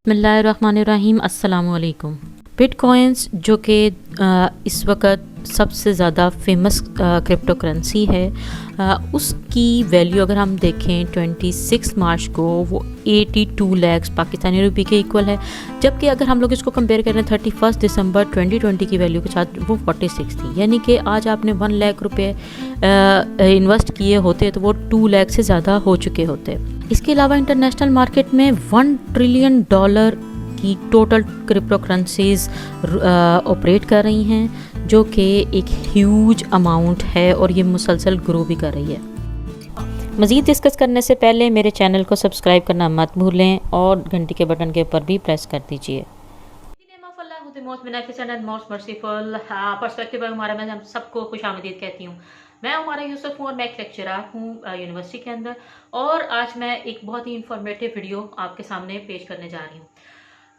बिस्मिल्लाहिर्रहमानिर्रहीम, अस्सलामुअलैकुम। बिटकॉइंस जो कि इस वक्त सबसे ज़्यादा फेमस क्रिप्टो करेंसी है, उसकी वैल्यू अगर हम देखें 26 मार्च को वो 82 लाख पाकिस्तानी रुपये के इक्वल है, जबकि अगर हम लोग इसको कंपेयर करें 31 दिसंबर 2020 की वैल्यू के साथ वो 46 थी। यानी कि आज आपने 1 लाख रुपये इन्वेस्ट किए होते तो वो 2 लाख से ज़्यादा हो चुके होते। इसके अलावा इंटरनेशनल मार्केट में $1 ट्रिलियन की टोटल क्रिप्टो करेंसीज ऑपरेट कर रही हैं, जो कि एक ह्यूज अमाउंट है और ये मुसलसल ग्रो भी कर रही है। मज़ीद डिस्कस करने से पहले मेरे चैनल को सब्सक्राइब करना मत भूलें और घंटी के बटन के ऊपर भी प्रेस कर दीजिए। मैं सबको खुशामदीद कहती हूँ। मैं हमारा यूसुफ हूँ और मैं एक लेक्चरर हूँ यूनिवर्सिटी के अंदर, और आज मैं एक बहुत ही इंफॉर्मेटिव वीडियो आपके सामने पेश करने जा रही हूँ।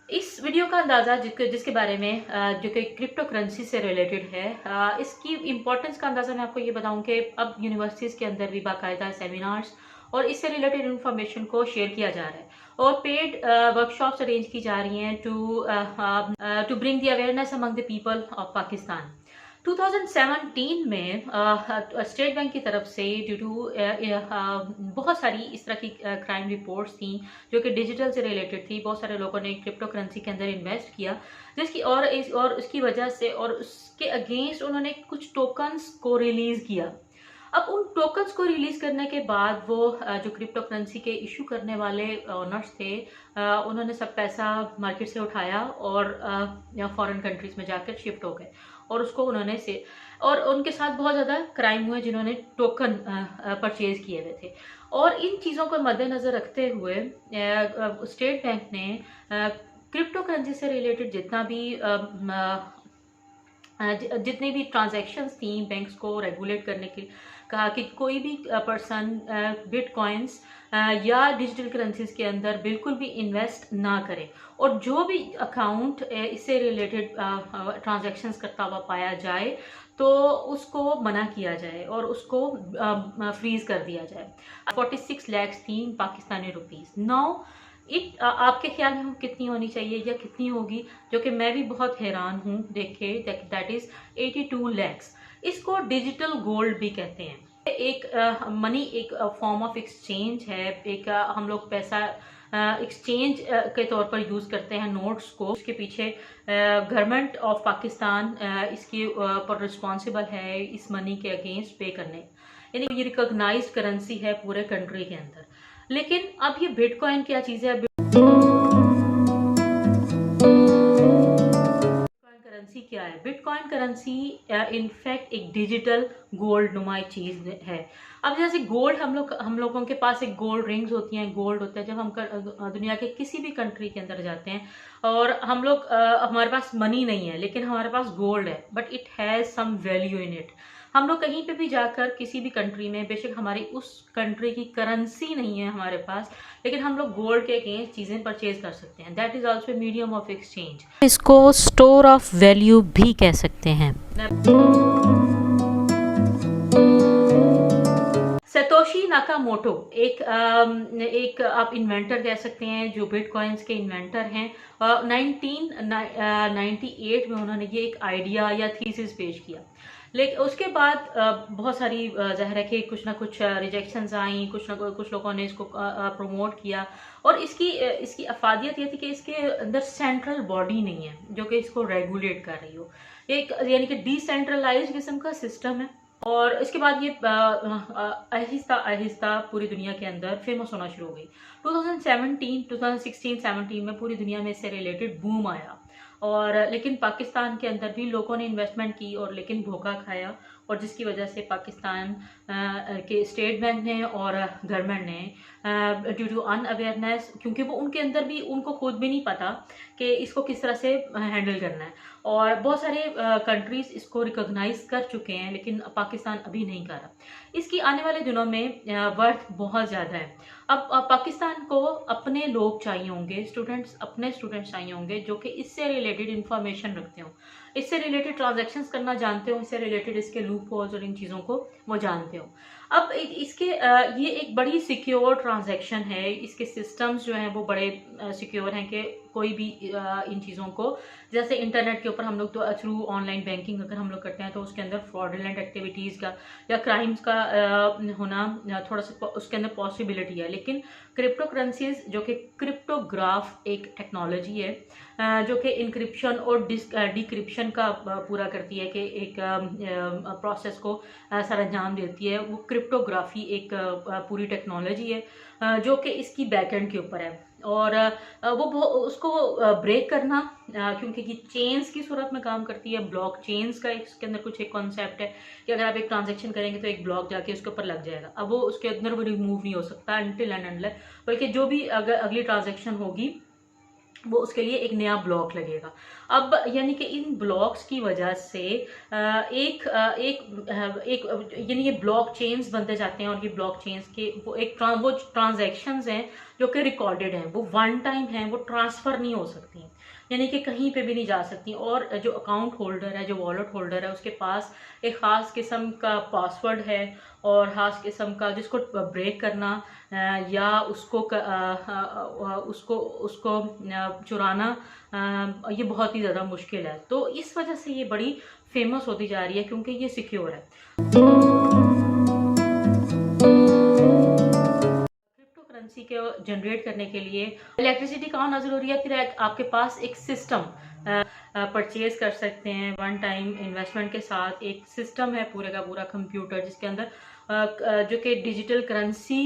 इस वीडियो का अंदाज़ा जिसके बारे में जो कि क्रिप्टो करेंसी से रिलेटेड है, इसकी इम्पोर्टेंस का अंदाज़ा मैं आपको ये बताऊं कि अब यूनिवर्सिटीज़ के अंदर भी बाकायदा सेमिनार्स और इससे रिलेटेड इन्फॉर्मेशन को शेयर किया जा रहा है और पेड वर्कशॉप्स अरेंज की जा रही हैं to bring the awareness among the people of Pakistan. 2017 में स्टेट बैंक की तरफ से ड्यू टू बहुत सारी इस तरह की क्राइम रिपोर्ट्स थी जो कि डिजिटल से रिलेटेड थी। बहुत सारे लोगों ने क्रिप्टो करेंसी के अंदर इन्वेस्ट किया, जिसकी और उसकी वजह से और उसके अगेंस्ट उन्होंने कुछ टोकन्स को रिलीज़ किया। अब उन टोकन्स को रिलीज करने के बाद वो जो क्रिप्टो करेंसी के इशू करने वाले ओनर्स थे, उन्होंने सब पैसा मार्केट से उठाया और फॉरेन कंट्रीज में जाकर शिफ्ट हो गए और उसको उन्होंने से और उनके साथ बहुत ज़्यादा क्राइम हुए जिन्होंने टोकन परचेज किए हुए थे। और इन चीज़ों को मद्देनज़र रखते हुए स्टेट बैंक ने क्रिप्टो करेंसी से रिलेटेड जितनी भी ट्रांजैक्शंस थी बैंक्स को रेगुलेट करने की कहा कि कोई भी पर्सन बिटकॉइंस या डिजिटल करेंसीज के अंदर बिल्कुल भी इन्वेस्ट ना करे, और जो भी अकाउंट इससे रिलेटेड ट्रांजैक्शंस करता हुआ पाया जाए तो उसको मना किया जाए और उसको फ्रीज कर दिया जाए। 46 लाख थी पाकिस्तानी रुपीस। नाउ आपके ख्याल में कितनी होनी चाहिए या कितनी होगी, जो कि मैं भी बहुत हैरान हूँ देख के। That is 82 lakh. इसको डिजिटल गोल्ड भी कहते हैं। एक मनी एक फॉर्म ऑफ एक्सचेंज है। एक हम लोग पैसा एक्सचेंज के तौर पर यूज़ करते हैं नोट्स को। इसके पीछे गवर्नमेंट ऑफ पाकिस्तान इसके पर रिस्पॉन्सिबल है इस मनी के अगेंस्ट पे करने, यानी ये रिकॉग्नाइज्ड करेंसी है पूरे कंट्री के अंदर। लेकिन अब ये बिटकॉइन क्या चीज़ है? करेंसी क्या है? बिटकॉइन करेंसी इनफैक्ट एक डिजिटल गोल्ड नुमाई चीज़ है। अब जैसे गोल्ड हम लोगों के पास एक गोल्ड रिंग्स होती हैं, गोल्ड होता है। जब हम दुनिया के किसी भी कंट्री के अंदर जाते हैं और हम लोग हमारे पास मनी नहीं है लेकिन हमारे पास गोल्ड है, but it has some value in it. हम लोग कहीं पे भी जाकर किसी भी कंट्री में, बेशक हमारी उस कंट्री की करेंसी नहीं है हमारे पास, लेकिन हम लोग गोल्ड के अगेंस्ट चीज़ें परचेज कर सकते हैं। That is also medium of exchange. इसको स्टोर ऑफ वैल्यू भी कह सकते हैं। सतोशी नाकामोटो एक आप इन्वेंटर कह सकते हैं, जो बिटकॉइंस के इन्वेंटर हैं। 1998 में उन्होंने ये एक आइडिया या थीसिस पेश किया, लेकिन उसके बाद बहुत सारी ज़ाहिर है कि कुछ ना कुछ रिजेक्शंस आई, कुछ लोगों ने इसको प्रमोट किया। और इसकी अफादियत ये थी कि इसके अंदर सेंट्रल बॉडी नहीं है जो कि इसको रेगुलेट कर रही हो। एक यानी कि डिसेंट्रलाइज्ड किस्म का सिस्टम है। और इसके बाद ये आहिस्ता आहिस्ता पूरी दुनिया के अंदर फेमस होना शुरू हो गई। 2016-17 में पूरी दुनिया में इससे रिलेटेड बूम आया, और लेकिन पाकिस्तान के अंदर भी लोगों ने इन्वेस्टमेंट की और लेकिन धोखा खाया, और जिसकी वजह से पाकिस्तान के स्टेट बैंक ने और गवर्नमेंट ने ड्यू टू अनअवेयरनेस, क्योंकि वो उनके अंदर भी उनको खुद भी नहीं पता कि इसको किस तरह से हैंडल करना है, और बहुत सारे कंट्रीज इसको रिकॉग्नाइज कर चुके हैं लेकिन पाकिस्तान अभी नहीं कर रहा। इसकी आने वाले दिनों में वर्थ बहुत ज़्यादा है। अब पाकिस्तान को अपने लोग चाहिए होंगे, अपने स्टूडेंट्स चाहिए होंगे जो कि इससे रिलेटेड इंफॉर्मेशन रखते हो, इससे रिलेटेड ट्रांजैक्शंस करना जानते हो, इससे रिलेटेड इसके लूप होल्स और इन चीज़ों को वो जानते हो। अब इसके ये एक बड़ी सिक्योर ट्रांजैक्शन है। इसके सिस्टम्स जो हैं वो बड़े सिक्योर हैं कि कोई भी इन चीज़ों को, जैसे इंटरनेट के ऊपर हम लोग तो थ्रू ऑनलाइन बैंकिंग अगर हम लोग करते हैं तो उसके अंदर फ्रॉडुलेंट एक्टिविटीज़ का या क्राइम्स का होना थोड़ा सा उसके अंदर पॉसिबिलिटी है। लेकिन क्रिप्टो करेंसीज जो कि क्रिप्टोग्राफ एक टेक्नोलॉजी है जो कि इंक्रिप्शन और डिक्रिप्शन का पूरा करती है, कि एक प्रोसेस को सरंजाम देती है। वो क्रिप्टोग्राफी एक पूरी टेक्नोलॉजी है जो कि इसकी बैकएंड के ऊपर है। और वो उसको ब्रेक करना, क्योंकि ये चेन्स की सूरत में काम करती है। ब्लॉक चेन्स का इसके अंदर कुछ एक कॉन्सेप्ट है कि अगर आप एक ट्रांजेक्शन करेंगे तो एक ब्लॉक जाके उसके ऊपर लग जाएगा। अब वो उसके अंदर वो रिमूव नहीं हो सकता अनटिल एंड अनलेस, बल्कि जो भी अगर अगली ट्रांजेक्शन होगी वो उसके लिए एक नया ब्लॉक लगेगा। अब यानी कि इन ब्लॉक्स की वजह से एक यानी ये ब्लॉक चेन्स बनते जाते हैं, और ये ब्लॉक चेन्स के वो ट्रांजैक्शंस हैं जो कि रिकॉर्डेड हैं, वो वन टाइम हैं, वो ट्रांसफ़र नहीं हो सकती, यानी कि कहीं पे भी नहीं जा सकती। और जो अकाउंट होल्डर है, जो वॉलेट होल्डर है, उसके पास एक ख़ास किस्म का पासवर्ड है और ख़ास किस्म का जिसको ब्रेक करना या उसको चुराना ये बहुत ही ज़्यादा मुश्किल है। तो इस वजह से ये बड़ी फेमस होती जा रही है क्योंकि ये सिक्योर है। क्रिप्टो करेंसी को जनरेट करने के लिए इलेक्ट्रिसिटी कहाँ नजर हो रही है, फिर आपके पास एक सिस्टम परचेज कर सकते हैं वन टाइम इन्वेस्टमेंट के साथ। एक सिस्टम है पूरे का पूरा कंप्यूटर जिसके अंदर जो कि डिजिटल करेंसी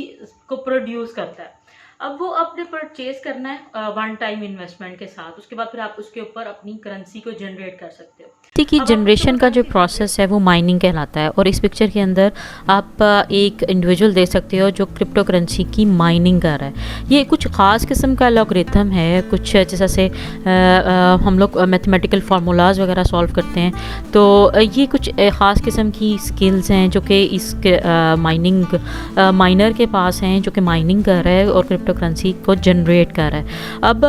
को प्रोड्यूस करता है। अब वो आपने परचेज करना है वन टाइम इन्वेस्टमेंट के साथ, उसके बाद फिर आप उसके ऊपर अपनी करेंसी को जनरेट कर सकते हो। की जनरेशन का जो प्रोसेस है वो माइनिंग कहलाता है, और इस पिक्चर के अंदर आप एक इंडिविजुअल देख सकते हो जो क्रिप्टो करेंसी की माइनिंग कर रहा है। ये कुछ ख़ास किस्म का एल्गोरिथम है, कुछ जैसे हम लोग मैथमेटिकल फार्मूलाज वगैरह सॉल्व करते हैं, तो ये कुछ ख़ास किस्म की स्किल्स हैं जो कि इस माइनर के पास हैं, जो कि माइनिंग कर रहा है और क्रिप्टो करेंसी को जनरेट कर रहा है। अब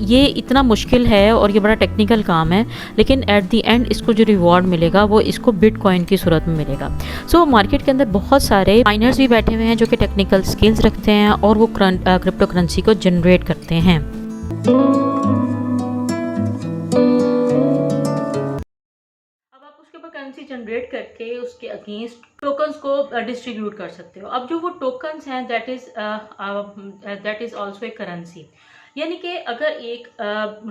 ये इतना मुश्किल है और ये बड़ा टेक्निकल काम है, लेकिन एट दी एंड इसको जो रिवॉर्ड मिलेगा वो इसको बिटकॉइन की सूरत में मिलेगा। सो मार्केट के अंदर बहुत सारे माइनर्स भी बैठे हुए हैं जो कि टेक्निकल स्किल्स रखते हैं और वो क्रिप्टो करेंसी को जनरेट करते हैं। अब आप उसके ऊपर करेंसी जनरेट करके उसके अगेंस्ट टोकन्स को डिस्ट्रीब्यूट कर सकते हो। अब जो वो टोकन्स हैं that is also a currency, यानी कि अगर एक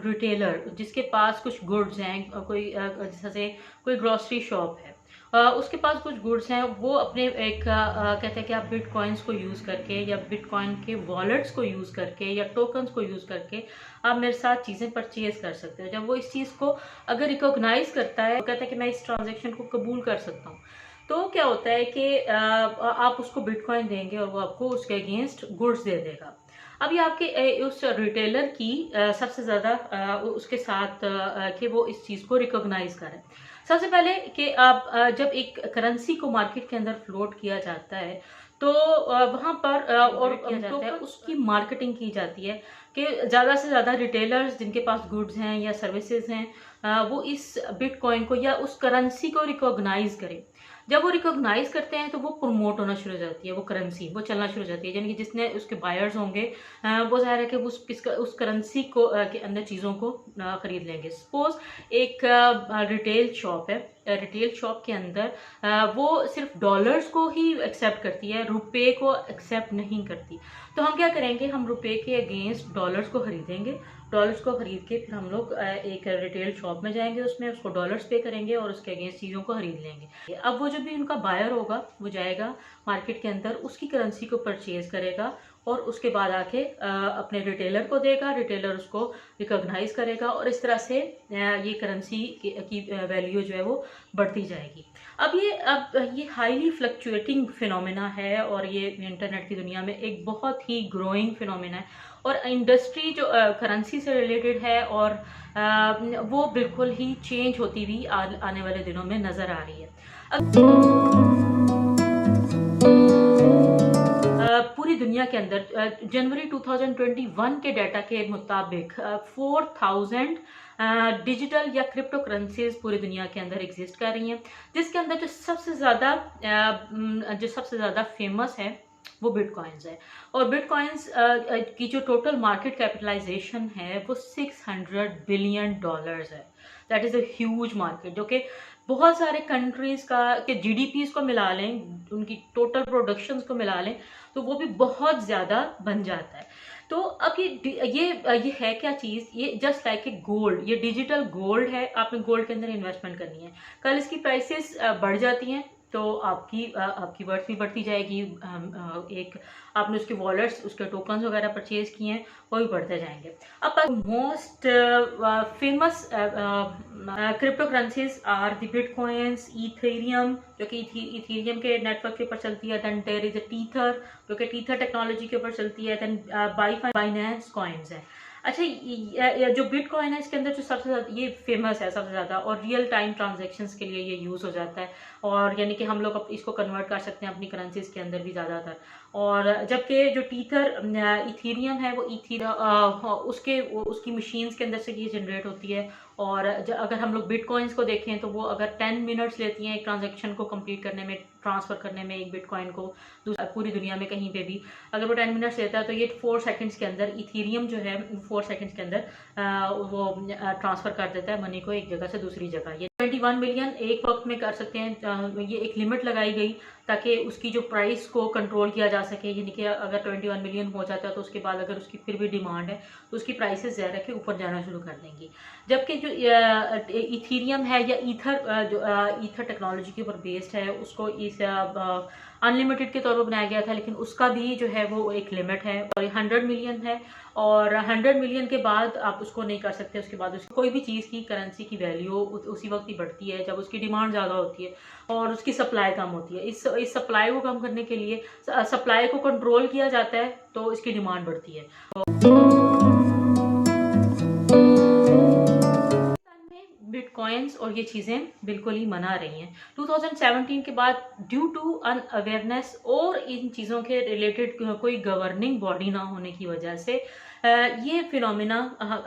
रिटेलर जिसके पास कुछ गुड्स हैं, जैसे कोई ग्रॉसरी शॉप है, उसके पास कुछ गुड्स हैं, वो अपने एक कहते हैं कि आप बिटकॉइंस को यूज़ करके या बिटकॉइन के वॉलेट्स को यूज़ करके या टोकन्स को यूज़ करके आप मेरे साथ चीज़ें परचेज कर सकते हो। जब वो इस चीज़ को अगर रिकॉग्नाइज करता है, कहता है कि मैं इस ट्रांजेक्शन को कबूल कर सकता हूँ, तो क्या होता है कि आप उसको बिटकॉइन देंगे और वो आपको उसके अगेंस्ट गुड्स दे देगा। अभी आपके उस रिटेलर की सबसे ज़्यादा उसके साथ कि वो इस चीज़ को रिकॉग्नाइज करें। सबसे पहले कि आप जब एक करेंसी को मार्केट के अंदर फ्लोट किया जाता है तो वहाँ पर और किया जाता है, उसकी मार्केटिंग की जाती है कि ज़्यादा से ज़्यादा रिटेलर्स जिनके पास गुड्स हैं या सर्विसेज हैं वो इस बिटकॉइन को या उस करेंसी को रिकॉग्नाइज करें। जब वो रिकॉग्नाइज करते हैं तो वो प्रमोट होना शुरू हो जाती है, वो करेंसी वो चलना शुरू हो जाती है, यानी कि जिसने उसके बायर्स होंगे वो ज़ाहिर है कि उस करेंसी को के अंदर चीज़ों को ख़रीद लेंगे। सपोज एक रिटेल शॉप है, रिटेल शॉप के अंदर वो सिर्फ डॉलर्स को ही एक्सेप्ट करती है, रुपए को एक्सेप्ट नहीं करती। तो हम क्या करेंगे, हम रुपए के अगेंस्ट डॉलर्स को ख़रीदेंगे, डॉलर्स को ख़रीद के फिर हम लोग एक रिटेल शॉप में जाएंगे, उसमें उसको डॉलर्स पे करेंगे और उसके अगेंस्ट चीज़ों को ख़रीद लेंगे। अब वो जो भी उनका बायर होगा वो जाएगा मार्केट के अंदर, उसकी करेंसी को परचेज करेगा और उसके बाद आके अपने रिटेलर को देगा, रिटेलर उसको रिकॉग्नाइज करेगा और इस तरह से ये करेंसी की वैल्यू जो है वो बढ़ती जाएगी। अब ये हाईली फ्लक्चुएटिंग फिनोमेना है और ये इंटरनेट की दुनिया में एक बहुत ही ग्रोइंग फिनोमेना है और इंडस्ट्री जो करेंसी से रिलेटेड है और वो बिल्कुल ही चेंज होती हुई आने वाले दिनों में नज़र आ रही है। पूरी पूरी दुनिया के अंदर जनवरी 2021 के डाटा के मुताबिक 4000 डिजिटल या क्रिप्टो करेंसीज पूरी दुनिया के अंदर एग्जिस्ट कर रही हैं, जिसके अंदर जो सबसे ज़्यादा फेमस है वो बिटकॉइंस है। और बिटकॉइंस की जो टोटल मार्केट कैपिटलाइजेशन है वो $600 बिलियन है। That is a huge market, जो कि बहुत सारे कंट्रीज़ के जीडीपीज़ को मिला लें, उनकी टोटल प्रोडक्शंस को मिला लें, तो वो भी बहुत ज़्यादा बन जाता है। तो अब ये है क्या चीज़, ये जस्ट लाइक ए गोल्ड, ये डिजिटल गोल्ड है। आपने गोल्ड के अंदर इन्वेस्टमेंट करनी है, कल इसकी प्राइसेस बढ़ जाती हैं तो आपकी वर्थ भी बढ़ती जाएगी। एक आपने उसके वॉलेट्स, उसके टोकन्स वगैरह परचेज किए हैं, वो भी बढ़ते जाएंगे। अब most famous crypto currencies are the bitcoins, Ethereum जो कि इथेरियम के नेटवर्क के ऊपर चलती है, then there is a tether जो कि टीथर टेक्नोलॉजी के ऊपर चलती है, देन बाइनेंस कॉइन्स है। अच्छा, जो बिटकॉइन है इसके अंदर जो सबसे ज़्यादा ये फेमस है सबसे ज़्यादा, और रियल टाइम ट्रांजैक्शंस के लिए ये यूज़ हो जाता है, और यानी कि हम लोग इसको कन्वर्ट कर सकते हैं अपनी करेंसीज के अंदर भी ज़्यादातर। और जबकि जो टीथर इथेरियम है वो उसकी मशीन्स के अंदर से ये जनरेट होती है। और अगर हम लोग बिटकॉइंस को देखें तो वो अगर 10 मिनट्स लेती हैं एक ट्रांजैक्शन को कंप्लीट करने में, ट्रांसफ़र करने में, एक बिटकॉइन को पूरी दुनिया में कहीं पे भी अगर वो 10 मिनट्स लेता है तो ये 4 सेकंड्स के अंदर, इथेरियम जो है 4 सेकंड्स के अंदर वो ट्रांसफ़र कर देता है मनी को एक जगह से दूसरी जगह। ये 21 मिलियन एक वक्त में कर सकते हैं। ये एक लिमिट लगाई गई ताकि उसकी जो प्राइस को कंट्रोल किया जा सके, यानी कि अगर 21 मिलियन हो जाता है तो उसके बाद अगर उसकी फिर भी डिमांड है तो उसकी प्राइसेस ज़्यादा के ऊपर जाना शुरू कर देंगी। जबकि जो इथेरियम है या ईथर टेक्नोलॉजी के ऊपर बेस्ड है, उसको इस अनलिमिटेड के तौर पर बनाया गया था, लेकिन उसका भी जो है वो एक लिमिट है और 100 मिलियन है। और 100 मिलियन के बाद आप उसको नहीं कर सकते, उसके बाद कोई भी चीज़ की करेंसी की वैल्यू उसी वक्त ही बढ़ती है जब उसकी डिमांड ज़्यादा होती है और उसकी सप्लाई कम होती है। इस सप्लाई को कम करने के लिए सप्लाई को कंट्रोल किया जाता है तो इसकी डिमांड बढ़ती है। बिटकॉइंस और ये चीज़ें बिल्कुल ही मना रही हैं। 2017 के बाद ड्यू टू अनअवेयरनेस और इन चीज़ों के रिलेटेड कोई गवर्निंग बॉडी ना होने की वजह से ये फिनोमिना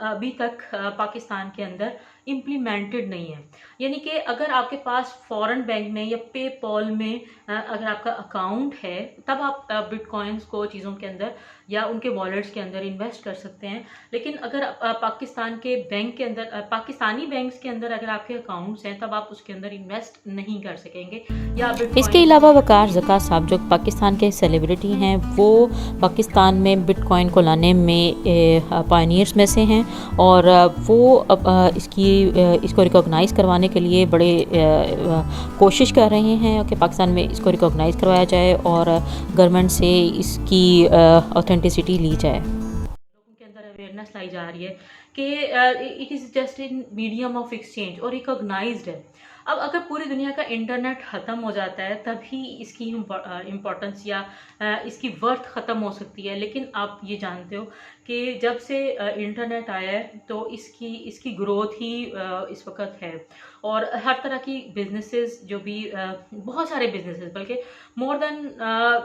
अभी तक पाकिस्तान के अंदर इम्प्लीमेंटेड नहीं है। यानी कि अगर आपके पास फॉरेन बैंक में या पेपॉल में अगर आपका अकाउंट है तब आप बिटकॉइंस को चीज़ों के अंदर या उनके वॉलेट्स के अंदर इन्वेस्ट कर सकते हैं। लेकिन अगर पाकिस्तान के बैंक के अंदर, पाकिस्तानी बैंक्स के अंदर अगर आपके अकाउंट्स हैं तब आप उसके अंदर इन्वेस्ट नहीं कर सकेंगे। या इसके अलावा वकार ज़का साहब जो पाकिस्तान के सेलिब्रिटी हैं वो पाकिस्तान में बिटकॉइन को लाने में पायनियर्स में से हैं और वो इसको रिकॉग्नाइज़ करवाने के लिए बड़े कोशिश कर रहे हैं कि पाकिस्तान में इसको रिकॉग्नाइज़ करवाया जाए और गवर्नमेंट से इसकी ऑथेंटिसिटी ली जाए। लोगों के अंदर अवेयरनेस लाई जा रही है कि it is just in medium of exchange और रिकॉग्नाइज्ड है। अब अगर पूरी दुनिया का इंटरनेट ख़त्म हो जाता है तभी इसकी इम्पोर्टेंस या इसकी वर्थ ख़त्म हो सकती है। लेकिन आप ये जानते हो कि जब से इंटरनेट आया है तो इसकी ग्रोथ ही इस वक्त है और हर तरह की बिजनेसेस जो भी बहुत सारे बिजनेसेस, बल्कि मोर देन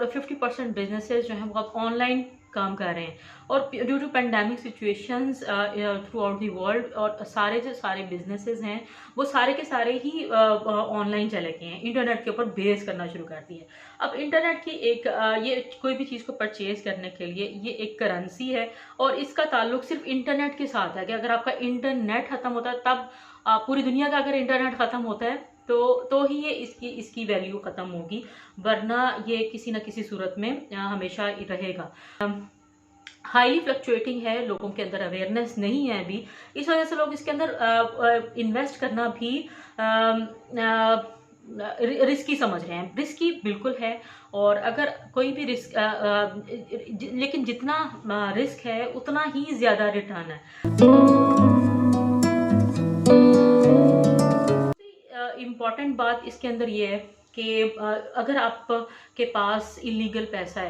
50% बिजनेसेस जो हैं वो अब ऑनलाइन काम कर रहे हैं। और due to pandemic situations throughout the world और जो सारे बिजनेसेस हैं वो सारे के सारे ही ऑनलाइन चले गए हैं, इंटरनेट के ऊपर बेस करना शुरू कर दिए। अब इंटरनेट की ये कोई भी चीज़ को परचेज करने के लिए ये एक करेंसी है और इसका ताल्लुक सिर्फ इंटरनेट के साथ है कि अगर आपका इंटरनेट ख़त्म होता है तब पूरी दुनिया का अगर इंटरनेट ख़त्म होता है तो ही ये इसकी वैल्यू ख़त्म होगी, वरना ये किसी न किसी सूरत में हमेशा रहेगा। हाईली फ्लक्चुएटिंग है, लोगों के अंदर अवेयरनेस नहीं है अभी, इस वजह से लोग इसके अंदर इन्वेस्ट करना भी रिस्की समझ रहे हैं। रिस्की बिल्कुल है और अगर कोई भी रिस्क लेकिन जितना रिस्क है उतना ही ज़्यादा रिटर्न है। इम्पॉर्टेंट बात इसके अंदर ये है कि अगर आपके पास इलीगल पैसा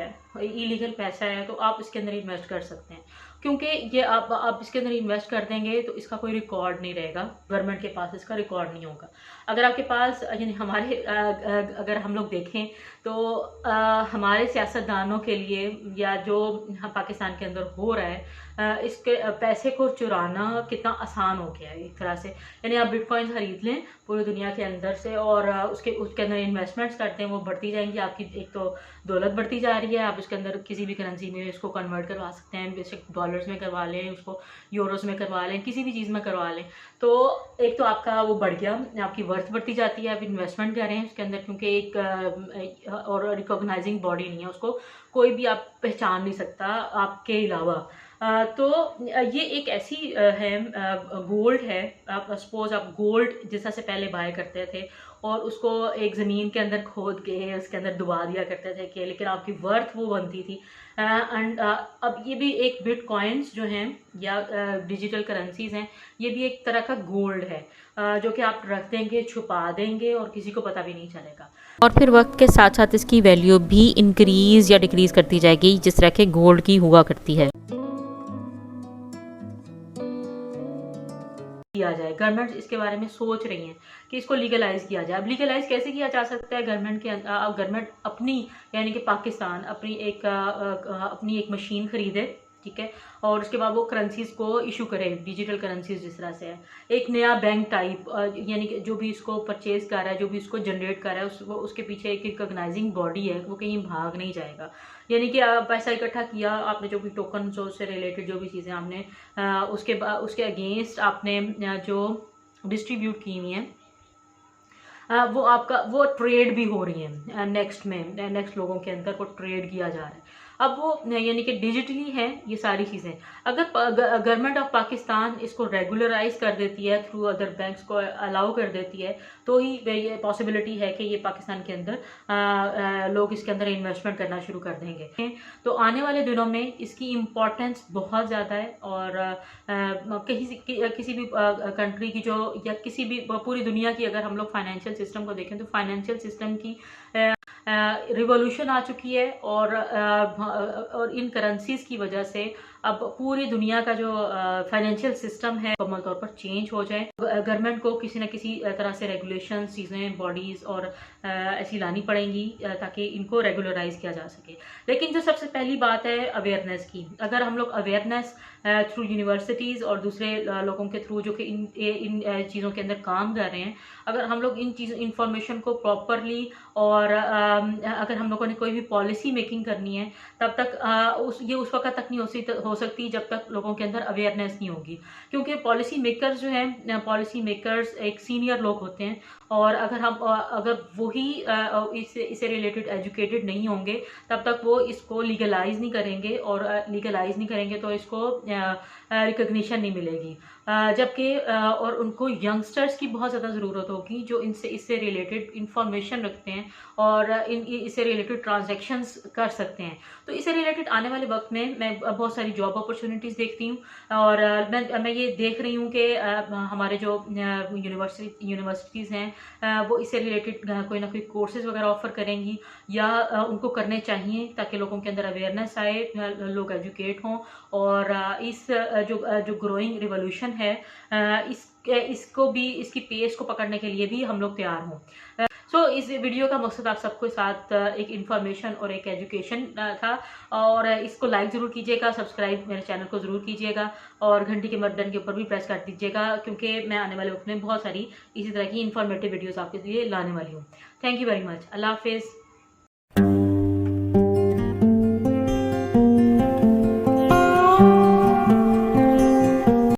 है तो आप इसके अंदर इन्वेस्ट कर सकते हैं। क्योंकि ये आप इसके अंदर इन्वेस्ट कर देंगे तो इसका कोई रिकॉर्ड नहीं रहेगा, गवर्नमेंट के पास इसका रिकॉर्ड नहीं होगा। अगर आपके पास यानी हमारे अगर हम लोग देखें तो हमारे सियासतदानों के लिए या जो पाकिस्तान के अंदर हो रहा है, इसके पैसे को चुराना कितना आसान हो गया है एक तरह से। यानी आप बिटकॉइन खरीद लें पूरी दुनिया के अंदर से और उसके अंदर इन्वेस्टमेंट्स करते हैं, वो बढ़ती जाएंगी, आपकी एक तो दौलत बढ़ती जा रही है। आप उसके अंदर किसी भी करेंसी में इसको कन्वर्ट करवा सकते हैं, बेशक डॉलर्स में करवा लें, उसको यूरोस में करवा लें, किसी भी चीज़ में करवा लें। तो एक तो आपका वो बढ़ गया, आपकी वर्थ बढ़ती जाती है, आप इन्वेस्टमेंट कर रहे हैं उसके अंदर, क्योंकि एक और रिकॉग्नाइजिंग बॉडी नहीं है, उसको कोई भी आप पहचान नहीं सकता आपके अलावा। तो ये एक ऐसी है गोल्ड है। आप सपोज आप गोल्ड जैसा से पहले बाय करते थे और उसको एक ज़मीन के अंदर खोद के उसके अंदर डुबा दिया करते थे कि लेकिन आपकी वर्थ वो बनती थी। एंड अब ये भी एक बिटकॉइंस जो हैं या डिजिटल करेंसीज हैं, ये भी एक तरह का गोल्ड है जो कि आप रख देंगे, छुपा देंगे और किसी को पता भी नहीं चलेगा। और फिर वक्त के साथ साथ इसकी वैल्यू भी इंक्रीज़ या डिक्रीज़ करती जाएगी, जिस तरह के गोल्ड की हुआ करती है। किया जाए, गवर्नमेंट इसके बारे में सोच रही हैं कि इसको लीगलाइज किया जाए। अब लीगलाइज कैसे किया जा सकता है? गवर्नमेंट अपनी यानी कि पाकिस्तान अपनी एक मशीन खरीदे, ठीक है, और उसके बाद वो करेंसीज को इशू करे, डिजिटल करेंसीज जिस तरह से है, एक नया बैंक टाइप, यानी कि जो भी इसको परचेज कर रहा है, जो भी इसको जनरेट कर रहा है, उसके पीछे एक रिकॉग्नाइजिंग बॉडी है, वो कहीं भाग नहीं जाएगा। यानी कि पैसा इकट्ठा किया आपने, जो भी टोकन जो उससे रिलेटेड जो भी चीज़ें आपने उसके अगेंस्ट आपने जो डिस्ट्रीब्यूट की हुई हैं, वो ट्रेड भी हो रही है, नेक्स्ट लोगों के अंदर को ट्रेड किया जा रहा है। अब वो यानी कि डिजिटली है ये सारी चीज़ें। अगर गवर्नमेंट ऑफ पाकिस्तान इसको रेगुलराइज कर देती है, थ्रू अदर बैंक्स को अलाउ कर देती है, तो ही ये पॉसिबिलिटी है कि ये पाकिस्तान के अंदर लोग इसके अंदर इन्वेस्टमेंट करना शुरू कर देंगे। तो आने वाले दिनों में इसकी इम्पोर्टेंस बहुत ज़्यादा है और किसी भी कंट्री की जो या किसी भी पूरी दुनिया की अगर हम लोग फाइनेंशियल सिस्टम को देखें तो फाइनेंशियल सिस्टम की रिवॉल्यूशन आ चुकी है और इन करेंसीज की वजह से अब पूरी दुनिया का जो फाइनेंशियल सिस्टम है मुकम्मल तौर पर चेंज हो जाए। गवर्नमेंट को किसी न किसी तरह से रेगुलेशन चीज़ें बॉडीज़ और ऐसी लानी पड़ेंगी ताकि इनको रेगुलराइज किया जा सके। लेकिन जो सबसे पहली बात है अवेयरनेस की, अगर हम लोग अवेयरनेस थ्रू यूनिवर्सिटीज़ और दूसरे लोगों के थ्रू जो कि इन चीज़ों के अंदर काम कर रहे हैं, अगर हम लोग इंफॉर्मेशन को प्रॉपरली और अगर हम लोगों ने कोई भी पॉलिसी मेकिंग करनी है तब तक ये उस वक्त तक नहीं हो सकती जब तक लोगों के अंदर अवेयरनेस नहीं होगी। क्योंकि पॉलिसी मेकर्स जो हैं, पॉलिसी मेकर्स एक सीनियर लोग होते हैं और अगर वही इससे रिलेटेड एजुकेटेड नहीं होंगे तब तक वो इसको लीगलाइज नहीं करेंगे और लीगलाइज नहीं करेंगे तो इसको रिकग्निशन नहीं मिलेगी। जबकि और उनको यंगस्टर्स की बहुत ज़्यादा ज़रूरत होगी जो इससे रिलेटेड इंफॉर्मेशन रखते हैं और इससे रिलेटेड ट्रांजैक्शंस कर सकते हैं। तो इससे रिलेटेड आने वाले वक्त में मैं बहुत सारी जॉब अपॉर्चुनिटीज़ देखती हूँ और मैं ये देख रही हूँ कि हमारे जो यूनिवर्सिटीज़ हैं वो इससे रिलेटेड कोई ना कोई कोर्सेज़ वगैरह ऑफ़र करेंगी या उनको करने चाहिए ताकि लोगों के अंदर अवेयरनेस आए, लोग एजुकेट हों और इस जो ग्रोइंग रिवॉल्यूशन है इसकी पेस को पकड़ने के लिए भी हम लोग तैयार हों। सो इस वीडियो का मकसद आप सबके साथ एक इन्फॉर्मेशन और एक एजुकेशन था और इसको लाइक ज़रूर कीजिएगा, सब्सक्राइब मेरे चैनल को ज़रूर कीजिएगा और घंटी के बटन के ऊपर भी प्रेस कर दीजिएगा क्योंकि मैं आने वाले वक्त में बहुत सारी इसी तरह की इन्फॉर्मेटिव वीडियोस आपके लिए लाने वाली हूँ। Thank you very much. Allah हाफिज़।